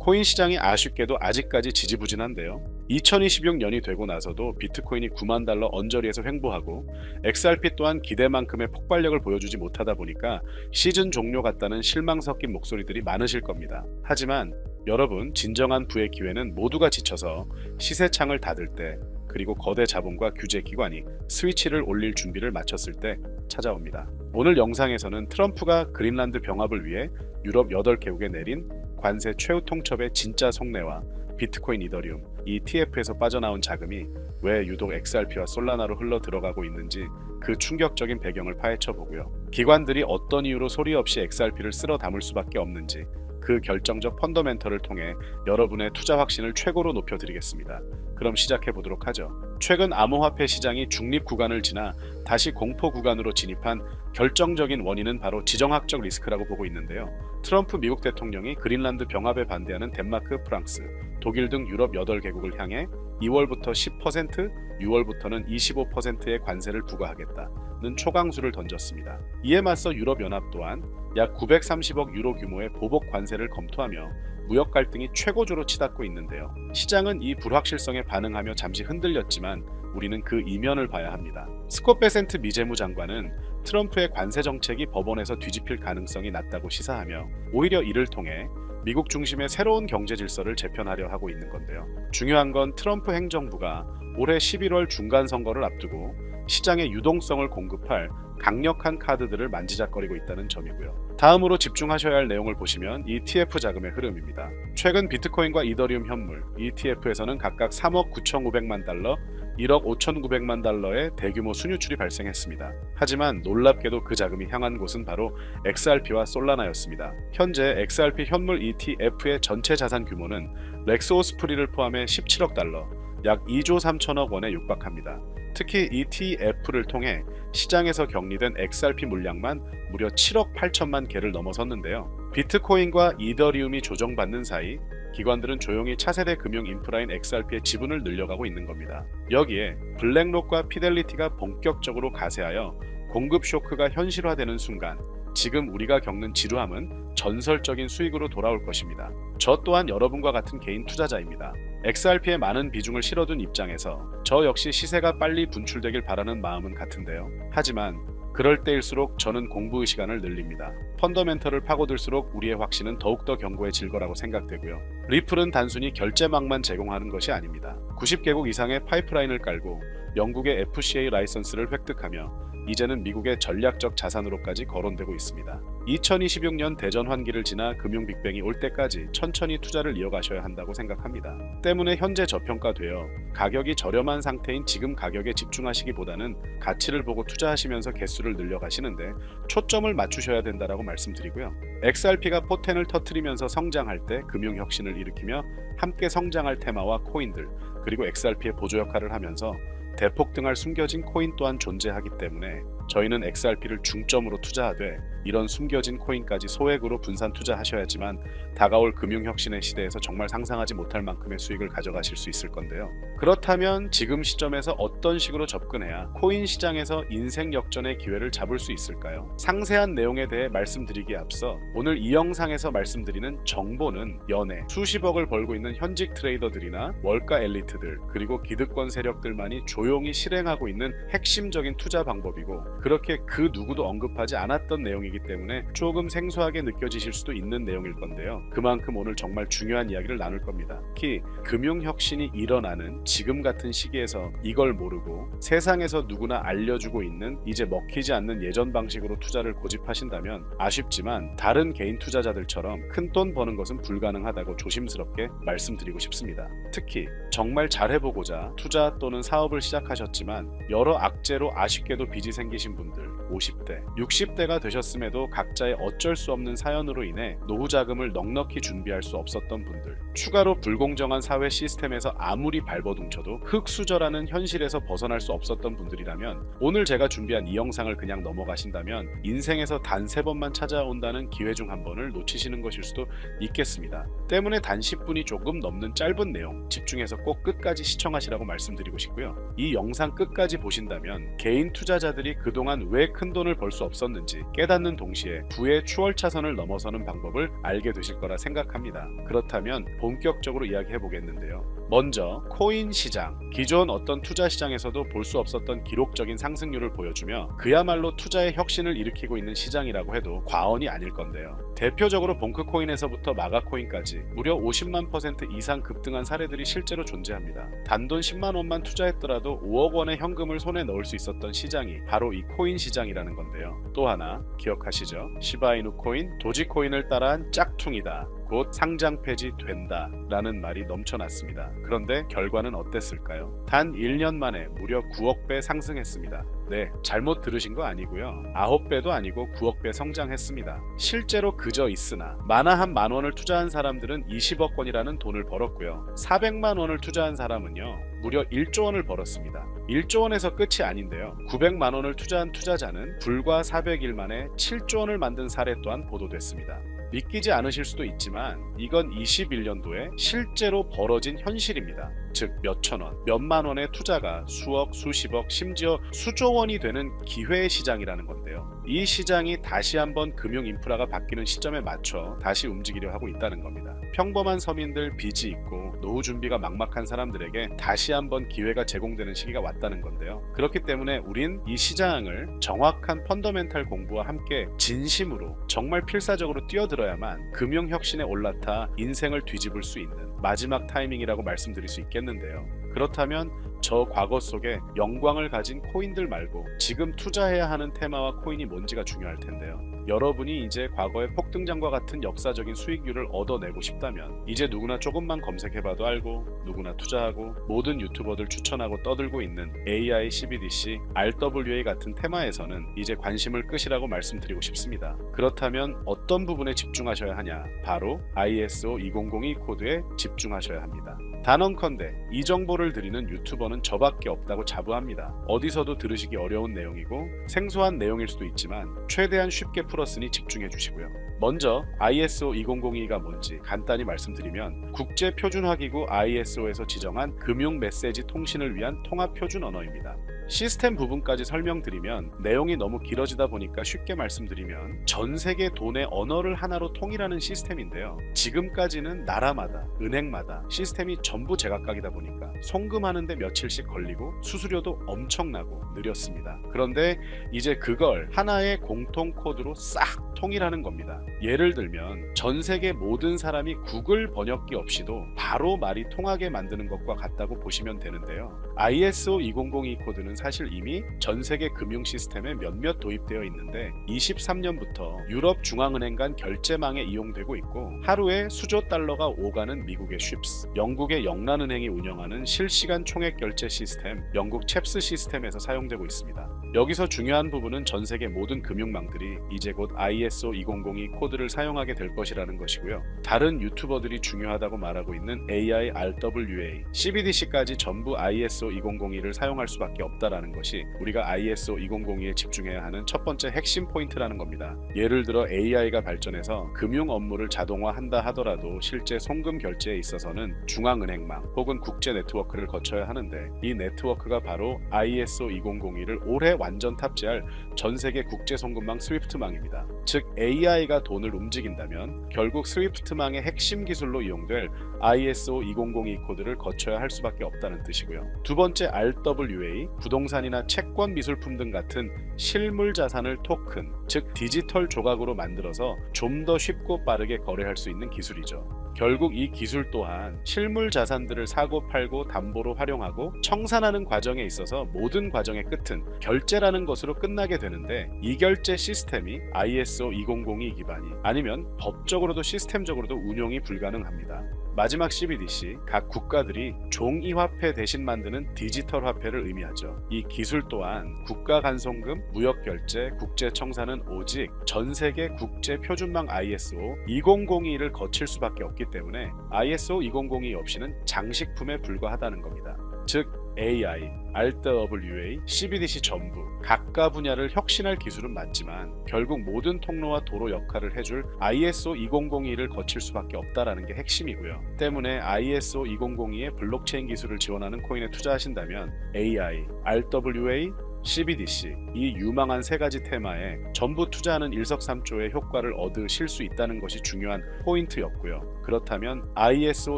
코인 시장이 아쉽게도 아직까지 지지부진한데요. 2026년이 되고 나서도 비트코인이 9만 달러 언저리에서 횡보하고 XRP 또한 기대만큼의 폭발력을 보여주지 못하다 보니까 시즌 종료 같다는 실망 섞인 목소리들이 많으실 겁니다. 하지만 여러분, 진정한 부의 기회는 모두가 지쳐서 시세창을 닫을 때, 그리고 거대 자본과 규제 기관이 스위치를 올릴 준비를 마쳤을 때 찾아옵니다. 오늘 영상에서는 트럼프가 그린란드 병합을 위해 유럽 8개국에 내린 관세 최후 통첩의 진짜 속내와 비트코인, 이더리움, ETF에서 빠져나온 자금이 왜 유독 XRP와 솔라나로 흘러 들어가고 있는지 그 충격적인 배경을 파헤쳐 보고요. 기관들이 어떤 이유로 소리 없이 XRP를 쓸어 담을 수밖에 없는지 그 결정적 펀더멘털을 통해 여러분의 투자 확신을 최고로 높여드리겠습니다. 그럼 시작해 보도록 하죠. 최근 암호화폐 시장이 중립 구간을 지나 다시 공포 구간으로 진입한 결정적인 원인은 바로 지정학적 리스크라고 보고 있는데요. 트럼프 미국 대통령이 그린란드 병합에 반대하는 덴마크, 프랑스, 독일 등 유럽 8개국을 향해 2월부터 10%, 6월부터는 25%의 관세를 부과하겠다는 초강수를 던졌습니다. 이에 맞서 유럽연합 또한 약 930억 유로 규모의 보복 관세를 검토하며 무역 갈등이 최고조로 치닫고 있는데요. 시장은 이 불확실성에 반응하며 잠시 흔들렸지만 우리는 그 이면을 봐야 합니다. 스콧 베센트 미재무 장관은 트럼프의 관세 정책이 법원에서 뒤집힐 가능성이 낮다고 시사하며 오히려 이를 통해 미국 중심의 새로운 경제 질서를 재편하려 하고 있는 건데요. 중요한 건 트럼프 행정부가 올해 11월 중간 선거를 앞두고 시장의 유동성을 공급할 강력한 카드들을 만지작거리고 있다는 점이고요. 다음으로 집중하셔야 할 내용을 보시면 ETF 자금의 흐름입니다. 최근 비트코인과 이더리움 현물, ETF에서는 각각 3억 9,500만 달러, 1억 5,900만 달러의 대규모 순유출이 발생했습니다. 하지만 놀랍게도 그 자금이 향한 곳은 바로 XRP와 솔라나였습니다. 현재 XRP 현물 ETF의 전체 자산 규모는 렉스오스프리를 포함해 17억 달러, 약 2조 3천억 원에 육박합니다. 특히 ETF를 통해 시장에서 격리된 XRP 물량만 무려 7억 8천만 개를 넘어섰는데요. 비트코인과 이더리움이 조정받는 사이 기관들은 조용히 차세대 금융 인프라인 XRP의 지분을 늘려가고 있는 겁니다. 여기에 블랙록과 피델리티가 본격적으로 가세하여 공급 쇼크가 현실화되는 순간 지금 우리가 겪는 지루함은 전설적인 수익으로 돌아올 것입니다. 저 또한 여러분과 같은 개인 투자자입니다. XRP에 많은 비중을 실어둔 입장에서 저 역시 시세가 빨리 분출되길 바라는 마음은 같은데요. 하지만 그럴 때일수록 저는 공부의 시간을 늘립니다. 펀더멘털을 파고들수록 우리의 확신은 더욱더 견고해질 거라고 생각되고요. 리플은 단순히 결제망만 제공하는 것이 아닙니다. 90개국 이상의 파이프라인을 깔고 영국의 FCA 라이선스를 획득하며 이제는 미국의 전략적 자산으로까지 거론되고 있습니다. 2026년 대전 환기를 지나 금융 빅뱅이 올 때까지 천천히 투자를 이어가셔야 한다고 생각합니다. 때문에 현재 저평가되어 가격이 저렴한 상태인 지금 가격에 집중하시기보다는 가치를 보고 투자하시면서 개수를 늘려가시는데 초점을 맞추셔야 된다라고 말씀드리고요. XRP가 포텐을 터트리면서 성장할 때 금융 혁신을 일으키며 함께 성장할 테마와 코인들, 그리고 XRP의 보조 역할을 하면서 대폭등할 숨겨진 코인 또한 존재하기 때문에 저희는 XRP를 중점으로 투자하되 이런 숨겨진 코인까지 소액으로 분산 투자하셔야지만 다가올 금융혁신의 시대에서 정말 상상하지 못할 만큼의 수익을 가져가실 수 있을 건데요. 그렇다면 지금 시점에서 어떤 식으로 접근해야 코인 시장에서 인생 역전의 기회를 잡을 수 있을까요? 상세한 내용에 대해 말씀드리기에 앞서 오늘 이 영상에서 말씀드리는 정보는 연애, 수십억을 벌고 있는 현직 트레이더들이나 월가 엘리트들, 그리고 기득권 세력들만이 조용히 실행하고 있는 핵심적인 투자 방법이고 그렇게 그 누구도 언급하지 않았던 내용이기 때문에 조금 생소하게 느껴지실 수도 있는 내용일 건데요. 그만큼 오늘 정말 중요한 이야기를 나눌 겁니다. 특히 금융혁신이 일어나는 지금 같은 시기에서 이걸 모르고 세상에서 누구나 알려주고 있는 이제 먹히지 않는 예전 방식으로 투자를 고집하신다면 아쉽지만 다른 개인 투자자들처럼 큰돈 버는 것은 불가능하다고 조심스럽게 말씀드리고 싶습니다. 특히 정말 잘해보고자 투자 또는 사업을 시작하셨지만 여러 악재로 아쉽게도 빚이 생기신 분들, 50대, 60대가 되셨음에도 각자의 어쩔 수 없는 사연으로 인해 노후 자금을 넉넉히 준비할 수 없었던 분들, 추가로 불공정한 사회 시스템에서 아무리 발버둥쳐도 흙수저라는 현실에서 벗어날 수 없었던 분들이라면 오늘 제가 준비한 이 영상을 그냥 넘어가신다면 인생에서 단 3번만 찾아온다는 기회 중 한 번을 놓치시는 것일 수도 있겠습니다. 때문에 단 10분이 조금 넘는 짧은 내용 집중해서 꼭 끝까지 시청하시라고 말씀드리고 싶고요. 이 영상 끝까지 보신다면 개인 투자자들이 그동안 왜 큰 돈을 벌 수 없었는지 깨닫는 이해하는 동시에 부의 추월 차선을 넘어서는 방법을 알게 되실 거라 생각합니다. 그렇다면 본격적으로 이야기해 보겠는데요. 먼저 코인 시장, 기존 어떤 투자 시장에서도 볼 수 없었던 기록적인 상승률을 보여주며 그야말로 투자의 혁신을 일으키고 있는 시장이라고 해도 과언이 아닐 건데요. 대표적으로 봉크코인에서부터 마가코인까지 무려 50만 % 이상 급등한 사례들이 실제로 존재합니다. 단돈 10만 원만 투자했더라도 5억 원의 현금을 손에 넣을 수 있었던 시장이 바로 이 코인 시장이라는 건데요. 또 하나 기억하시죠? 시바이누 코인, 도지코인을 따라한 짝퉁이다. 곧 상장 폐지된다 라는 말이 넘쳐났습니다. 그런데 결과는 어땠을까요? 단 1년 만에 무려 9억 배 상승했습니다. 네, 잘못 들으신 거 아니고요. 9배도 아니고 9억 배 성장했습니다. 실제로 그저 있으나 만화 한 만 원을 투자한 사람들은 20억 원이라는 돈을 벌었고요. 400만 원을 투자한 사람은요. 무려 1조 원을 벌었습니다. 1조 원에서 끝이 아닌데요. 900만 원을 투자한 투자자는 불과 400일 만에 7조 원을 만든 사례 또한 보도됐습니다. 믿기지 않으실 수도 있지만 이건 21년도에 실제로 벌어진 현실입니다. 즉 몇천 원, 몇만 원의 투자가 수억, 수십억, 심지어 수조 원이 되는 기회의 시장이라는 건데요. 이 시장이 다시 한번 금융 인프라가 바뀌는 시점에 맞춰 다시 움직이려 하고 있다는 겁니다. 평범한 서민들, 빚이 있고 노후 준비가 막막한 사람들에게 다시 한번 기회가 제공되는 시기가 왔다는 건데요. 그렇기 때문에 우린 이 시장을 정확한 펀더멘탈 공부와 함께 진심으로 정말 필사적으로 뛰어들어야만 금융혁신에 올라타 인생을 뒤집을 수 있는 마지막 타이밍이라고 말씀드릴 수 있겠는데요. 그렇다면 저 과거 속에 영광을 가진 코인들 말고 지금 투자해야 하는 테마와 코인이 뭔지가 중요할 텐데요. 여러분이 이제 과거의 폭등장과 같은 역사적인 수익률을 얻어내고 싶다면 이제 누구나 조금만 검색해봐도 알고 누구나 투자하고 모든 유튜버들 추천하고 떠들고 있는 AI, CBDC, RWA 같은 테마에서는 이제 관심을 끄시라고 말씀드리고 싶습니다. 그렇다면 어떤 부분에 집중하셔야 하냐? 바로 ISO 2002 코드에 집중하셔야 합니다. 단언컨대 이 정보를 드리는 유튜버는 저밖에 없다고 자부합니다. 어디서도 들으시기 어려운 내용이고 생소한 내용일 수도 있지만 최대한 쉽게 풀었으니 집중해 주시고요. 먼저 ISO 2002가 뭔지 간단히 말씀드리면 국제표준화기구 ISO에서 지정한 금융 메시지 통신을 위한 통합표준 언어입니다. 시스템 부분까지 설명드리면 내용이 너무 길어지다 보니까 쉽게 말씀드리면 전 세계 돈의 언어를 하나로 통일하는 시스템인데요. 지금까지는 나라마다, 은행마다 시스템이 전부 제각각이다 보니까 송금하는데 며칠씩 걸리고 수수료도 엄청나고 느렸습니다. 그런데 이제 그걸 하나의 공통 코드로 싹 통일하는 겁니다. 예를 들면 전 세계 모든 사람이 구글 번역기 없이도 바로 말이 통하게 만드는 것과 같다고 보시면 되는데요. ISO 2002 코드는 사실 이미 전 세계 금융 시스템에 몇몇 도입되어 있는데 23년부터 유럽 중앙은행 간 결제망에 이용되고 있고 하루에 수조 달러가 오가는 미국의 쉽스, 영국의 영란은행이 운영하는 실시간 총액 결제 시스템 영국 챕스 시스템에서 사용되고 있습니다. 여기서 중요한 부분은 전 세계 모든 금융망들이 이제 곧 ISO 2002 코드를 사용하게 될 것이라는 것이고요. 다른 유튜버들이 중요하다고 말하고 있는 AI, RWA, CBDC까지 전부 ISO 2002를 사용할 수밖에 없다라는 것이 우리가 ISO 2002에 집중해야 하는 첫 번째 핵심 포인트라는 겁니다. 예를 들어 AI가 발전해서 금융 업무를 자동화한다 하더라도 실제 송금 결제에 있어서는 중앙은행망 혹은 국제 네트워크를 거쳐야 하는데 이 네트워크가 바로 ISO 2002를 올해 완전 탑재할 전 세계 국제 송금망 스위프트망입니다. 즉 AI가 돈을 움직인다면 결국 스위프트망의 핵심 기술로 이용될 ISO 2002 코드를 거쳐야 할 수밖에 없다는 뜻이고요. 두 번째 RWA, 부동산이나 채권 미술품 등 같은 실물 자산을 토큰, 즉 디지털 조각으로 만들어서 좀 더 쉽고 빠르게 거래할 수 있는 기술이죠. 결국 이 기술 또한 실물 자산들을 사고 팔고 담보로 활용하고 청산하는 과정에 있어서 모든 과정의 끝은 결제라는 것으로 끝나게 되는데 이 결제 시스템이 ISO 2002 기반이 아니면 법적으로도 시스템적으로도 운용이 불가능합니다. 마지막 CBDC, 각 국가들이 종이 화폐 대신 만드는 디지털 화폐를 의미하죠. 이 기술 또한 국가 간송금, 무역 결제, 국제 청산은 오직 전 세계 국제 표준망 ISO 2002를 거칠 수밖에 없기 때문에 ISO 2002 없이는 장식품에 불과하다는 겁니다. 즉 AI, RWA, CBDC 전부 각각 분야를 혁신할 기술은 맞지만 결국 모든 통로와 도로 역할을 해줄 ISO 2002를 거칠 수밖에 없다라는 게 핵심이고요. 때문에 ISO 2002의 블록체인 기술을 지원하는 코인에 투자하신다면 AI, RWA, CBDC, 이 유망한 세 가지 테마에 전부 투자하는 일석삼조의 효과를 얻으실 수 있다는 것이 중요한 포인트였고요. 그렇다면 ISO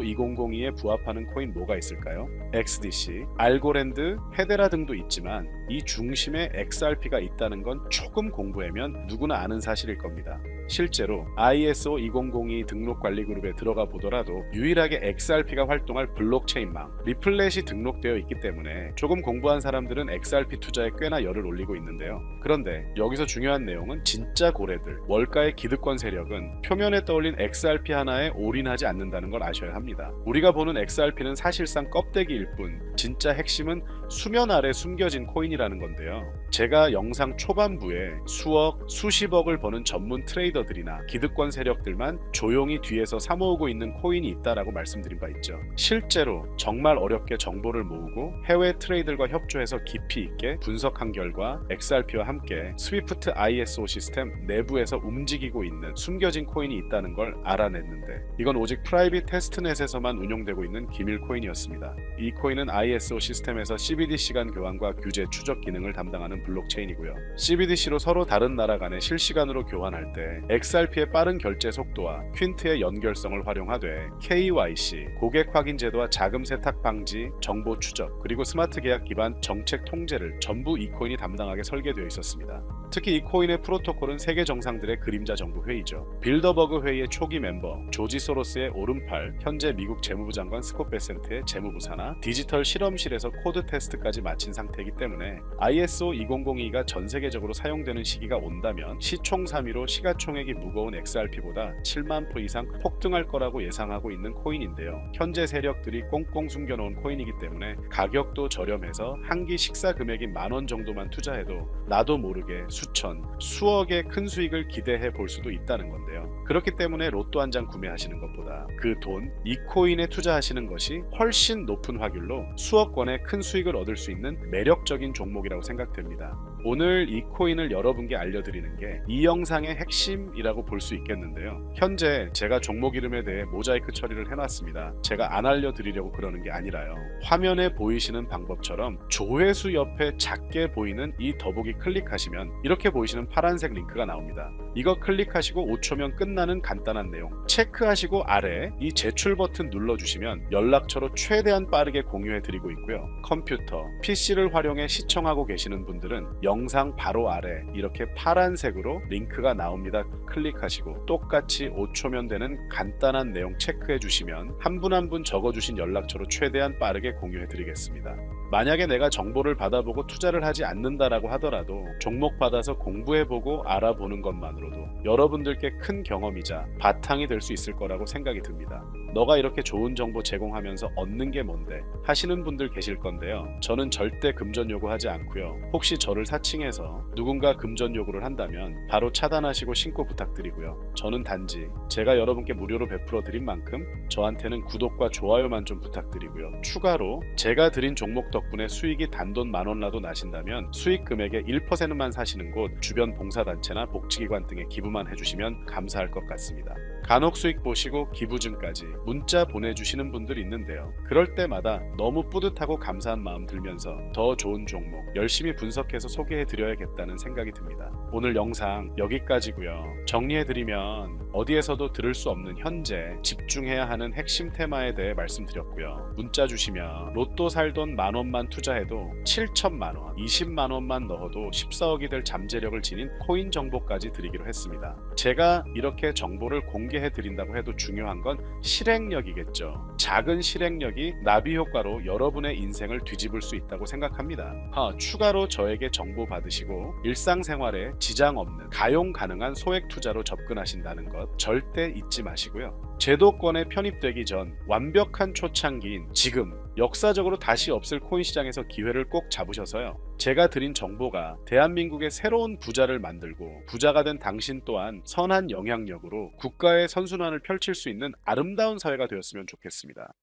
2002에 부합하는 코인 뭐가 있을까요? XDC, 알고랜드, 헤데라 등도 있지만 이 중심에 XRP가 있다는 건 조금 공부하면 누구나 아는 사실일 겁니다. 실제로 ISO 2002 등록 관리 그룹에 들어가 보더라도 유일하게 XRP가 활동할 블록체인망 리플렛이 등록되어 있기 때문에 조금 공부한 사람들은 XRP 투자에 꽤나 열을 올리고 있는데요. 그런데 여기서 중요한 내용은 진짜 고래들, 월가의 기득권 세력은 표면에 떠올린 XRP 하나에 올인하지 않는다는 걸 아셔야 합니다. 우리가 보는 XRP는 사실상 껍데기일 뿐 진짜 핵심은 수면 아래 숨겨진 코인이라는 건데요. 제가 영상 초반부에 수억, 수십억을 버는 전문 트레이더들이나 기득권 세력들만 조용히 뒤에서 사모으고 있는 코인이 있다라고 말씀드린 바 있죠. 실제로 정말 어렵게 정보를 모으고 해외 트레이더들과 협조해서 깊이 있게 분석한 결과 XRP와 함께 스위프트 ISO 시스템 내부에서 움직이고 있는 숨겨진 코인이 있다는 걸 알아냈는데 이건 오직 프라이빗 테스트넷에서만 운용되고 있는 기밀 코인이었습니다. 이 코인은 ISO 시스템에서 CBDC 간 교환과 규제 추적 기능을 담당하는 블록체인이고요. CBDC로 서로 다른 나라 간에 실시간으로 교환할 때 XRP의 빠른 결제 속도와 퀸트의 연결성을 활용하되 KYC, 고객 확인 제도와 자금 세탁 방지, 정보 추적, 그리고 스마트 계약 기반 정책 통제를 전부 이 코인이 담당하게 설계되어 있었습니다. 특히 이 코인의 프로토콜은 세계 정상들의 그림자 정부 회의죠. 빌더버그 회의의 초기 멤버 조지 소로스의 오른팔, 현재 미국 재무부 장관 스콧 베센트의 재무부 산하, 디지털 실험실에서 코드 테스트까지 마친 상태이기 때문에 ISO 2002가 전 세계적으로 사용되는 시기가 온다면 시총삼위로 시가총액이 무거운 XRP보다 7만 프로 이상 폭등할 거라고 예상하고 있는 코인인데요. 현재 세력들이 꽁꽁 숨겨놓은 코인이기 때문에 가격도 저렴해서 한 끼 식사 금액이 10,000원 정도만 투자해도 나도 모르게 수천, 수억의 큰 수익을 기대해 볼 수도 있다는 건데요. 그렇기 때문에 로또 한 장 구매하시는 것보다 그 돈, 이 코인에 투자하시는 것이 훨씬 높은 확률로 수억 원의 큰 수익을 얻을 수 있는 매력적인 종목이라고 생각됩니다. 오늘 이 코인을 여러분께 알려드리는 게 이 영상의 핵심이라고 볼 수 있겠는데요. 현재 제가 종목 이름에 대해 모자이크 처리를 해놨습니다. 제가 안 알려드리려고 그러는 게 아니라요. 화면에 보이시는 방법처럼 조회수 옆에 작게 보이는 이 더보기 클릭하시면 이렇게 보이시는 파란색 링크가 나옵니다. 이거 클릭하시고 5초면 끝나는 간단한 내용 체크하시고 아래 이 제출 버튼 눌러주시면 연락처로 최대한 빠르게 공유해드리고 있고요. 컴퓨터, PC를 활용해 시청하고 계시는 분들은 영상 바로 아래 이렇게 파란색으로 링크가 나옵니다. 클릭하시고 똑같이 5초면 되는 간단한 내용 체크해 주시면 한 분 한 분 적어주신 연락처로 최대한 빠르게 공유해 드리겠습니다. 만약에 내가 정보를 받아보고 투자를 하지 않는다라고 하더라도 종목 받아서 공부해보고 알아보는 것만으로도 여러분들께 큰 경험이자 바탕이 될 수 있을 거라고 생각이 듭니다. 너가 이렇게 좋은 정보 제공하면서 얻는 게 뭔데 하시는 분들 계실 건데요. 저는 절대 금전 요구하지 않고요. 혹시 저를 사칭해서 누군가 금전 요구를 한다면 바로 차단하시고 신고 부탁드리고요. 저는 단지 제가 여러분께 무료로 베풀어 드린 만큼 저한테는 구독과 좋아요만 좀 부탁드리고요. 추가로 제가 드린 종목 덕분에 수익이 단돈 10,000원라도 나신다면 수익 금액의 1%만 사시는 곳 주변 봉사단체나 복지기관 등에 기부만 해주시면 감사할 것 같습니다. 간혹 수익 보시고 기부증까지 문자 보내주시는 분들이 있는데요. 그럴 때마다 너무 뿌듯하고 감사한 마음 들면서 더 좋은 종목 열심히 분석해서 소개해드려야겠다는 생각이 듭니다. 오늘 영상 여기까지고요. 정리해드리면 어디에서도 들을 수 없는 현재 집중해야 하는 핵심 테마에 대해 말씀드렸고요. 문자 주시면 로또 살 돈 10,000원만 투자해도 7,000,000원, 200,000원만 넣어도 14억이 될 잠재력을 지닌 코인 정보까지 드리기로 했습니다. 제가 이렇게 정보를 공개해드린다고 해도 중요한 건 실행력이겠죠. 작은 실행력이 나비 효과로 여러분의 인생을 뒤집을 수 있다고 생각합니다. 추가로 저에게 정보 받으시고 일상생활에 지장 없는 가용 가능한 소액 투자로 접근하신다는 것 절대 잊지 마시고요. 제도권에 편입되기 전 완벽한 초창기인 지금 역사적으로 다시 없을 코인 시장에서 기회를 꼭 잡으셔서요. 제가 드린 정보가 대한민국의 새로운 부자를 만들고 부자가 된 당신 또한 선한 영향력으로 국가의 선순환을 펼칠 수 있는 아름다운 사회가 되었으면 좋겠습니다.